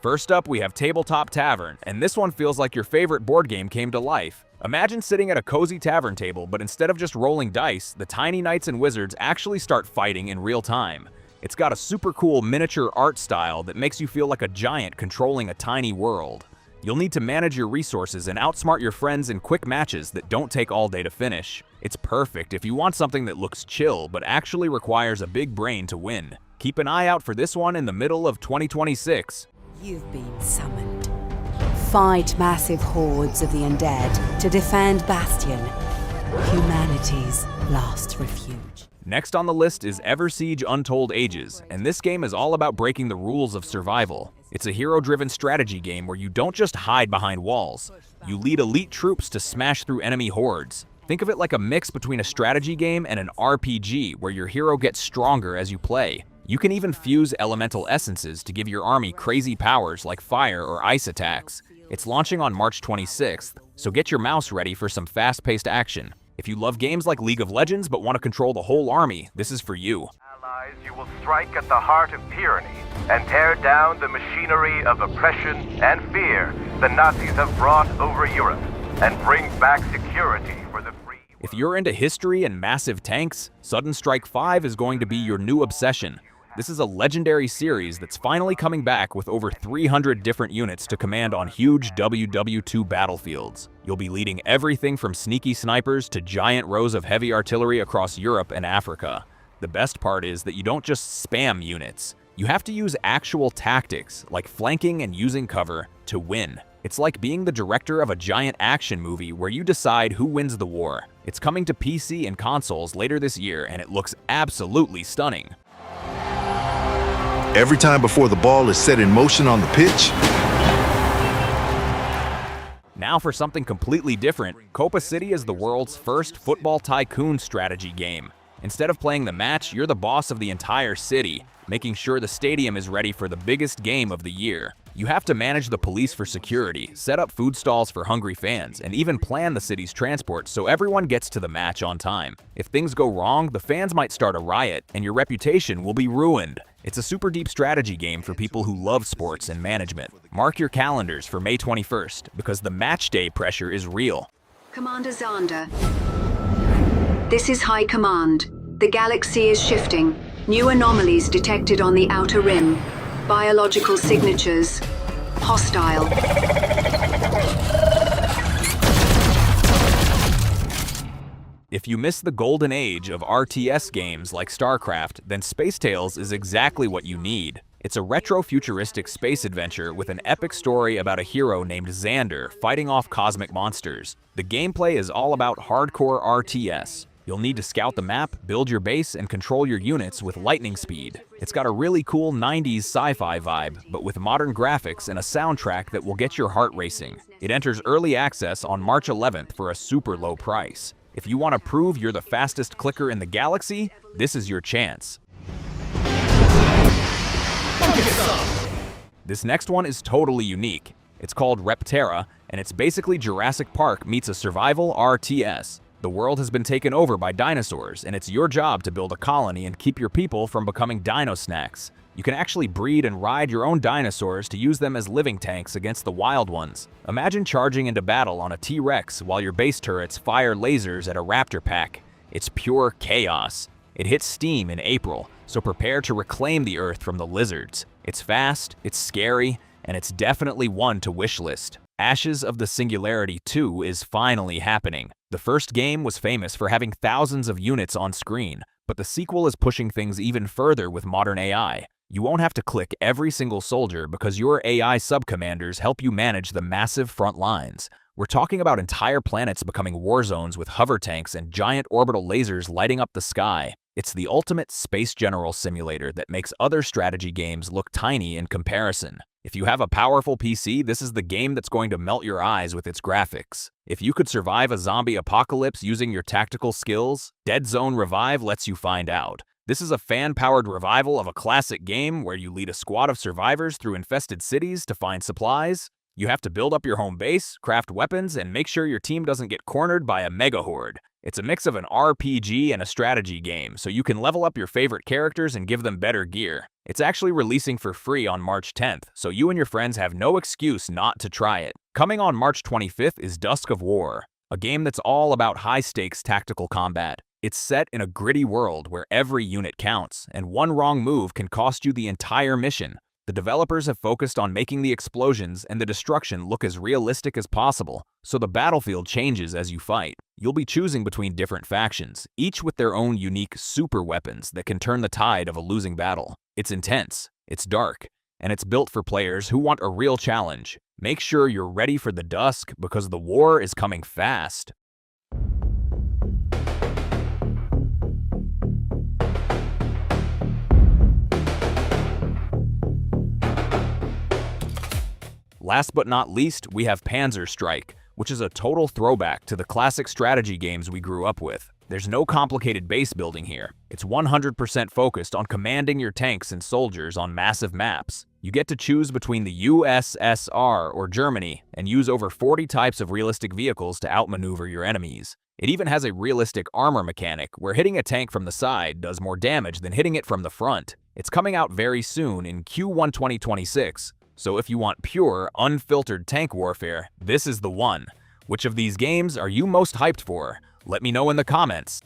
First up, we have Tabletop Tavern, and this one feels like your favorite board game came to life. Imagine sitting at a cozy tavern table, but instead of just rolling dice, the tiny knights and wizards actually start fighting in real time. It's got a super cool miniature art style that makes you feel like a giant controlling a tiny world. You'll need to manage your resources and outsmart your friends in quick matches that don't take all day to finish. It's perfect if you want something that looks chill but actually requires a big brain to win. Keep an eye out for this one in the middle of 2026. You've been summoned. Fight massive hordes of the undead to defend Bastion, humanity's last refuge. Next on the list is EverSiege Untold Ages, and this game is all about breaking the rules of survival. It's a hero-driven strategy game where you don't just hide behind walls. You lead elite troops to smash through enemy hordes. Think of it like a mix between a strategy game and an RPG where your hero gets stronger as you play. You can even fuse elemental essences to give your army crazy powers like fire or ice attacks. It's launching on March 26th, so get your mouse ready for some fast-paced action. If you love games like League of Legends but want to control the whole army, this is for you. Allies, you will strike at the heart of tyranny and tear down the machinery of oppression and fear the Nazis have brought over Europe and bring back security for the free world. If you're into history and massive tanks, Sudden Strike 5 is going to be your new obsession. This is a legendary series that's finally coming back with over 300 different units to command on huge WW2 battlefields. You'll be leading everything from sneaky snipers to giant rows of heavy artillery across Europe and Africa. The best part is that you don't just spam units. You have to use actual tactics, like flanking and using cover, to win. It's like being the director of a giant action movie where you decide who wins the war. It's coming to PC and consoles later this year, and it looks absolutely stunning. Every time before the ball is set in motion on the pitch. Now for something completely different, COPA City is the world's first football tycoon strategy game. Instead of playing the match, you're the boss of the entire city, making sure the stadium is ready for the biggest game of the year. You have to manage the police for security, set up food stalls for hungry fans, and even plan the city's transport so everyone gets to the match on time. If things go wrong, the fans might start a riot, and your reputation will be ruined. It's a super deep strategy game for people who love sports and management. Mark your calendars for May 21st, because the match day pressure is real. Commander Zander. This is High Command. The galaxy is shifting. New anomalies detected on the outer rim. Biological signatures. Hostile. If you miss the golden age of RTS games like StarCraft, then Space Tales is exactly what you need. It's a retro-futuristic space adventure with an epic story about a hero named Xander fighting off cosmic monsters. The gameplay is all about hardcore RTS. You'll need to scout the map, build your base, and control your units with lightning speed. It's got a really cool 90s sci-fi vibe, but with modern graphics and a soundtrack that will get your heart racing. It enters early access on March 11th for a super low price. If you want to prove you're the fastest clicker in the galaxy, this is your chance. This next one is totally unique. It's called Repterra, and it's basically Jurassic Park meets a survival RTS. The world has been taken over by dinosaurs, and it's your job to build a colony and keep your people from becoming dino snacks. You can actually breed and ride your own dinosaurs to use them as living tanks against the wild ones. Imagine charging into battle on a T-Rex while your base turrets fire lasers at a raptor pack. It's pure chaos. It hits Steam in April, so prepare to reclaim the Earth from the lizards. It's fast, it's scary, and it's definitely one to wishlist. Ashes of the Singularity II is finally happening. The first game was famous for having thousands of units on screen, but the sequel is pushing things even further with modern AI. You won't have to click every single soldier because your AI sub-commanders help you manage the massive front lines. We're talking about entire planets becoming war zones with hover tanks and giant orbital lasers lighting up the sky. It's the ultimate space general simulator that makes other strategy games look tiny in comparison. If you have a powerful PC, this is the game that's going to melt your eyes with its graphics. If you could survive a zombie apocalypse using your tactical skills, Dead Zone Revive lets you find out. This is a fan-powered revival of a classic game where you lead a squad of survivors through infested cities to find supplies. You have to build up your home base, craft weapons, and make sure your team doesn't get cornered by a mega horde. It's a mix of an RPG and a strategy game, so you can level up your favorite characters and give them better gear. It's actually releasing for free on March 10th, so you and your friends have no excuse not to try it. Coming on March 25th is DUSK of War, a game that's all about high-stakes tactical combat. It's set in a gritty world where every unit counts, and one wrong move can cost you the entire mission. The developers have focused on making the explosions and the destruction look as realistic as possible, so the battlefield changes as you fight. You'll be choosing between different factions, each with their own unique super weapons that can turn the tide of a losing battle. It's intense, it's dark, and it's built for players who want a real challenge. Make sure you're ready for the dusk because the war is coming fast. Last but not least, we have Panzer Strike, which is a total throwback to the classic strategy games we grew up with. There's no complicated base building here. It's 100% focused on commanding your tanks and soldiers on massive maps. You get to choose between the USSR or Germany and use over 40 types of realistic vehicles to outmaneuver your enemies. It even has a realistic armor mechanic where hitting a tank from the side does more damage than hitting it from the front. It's coming out very soon in Q1 2026. So if you want pure, unfiltered tank warfare, this is the one. Which of these games are you most hyped for? Let me know in the comments.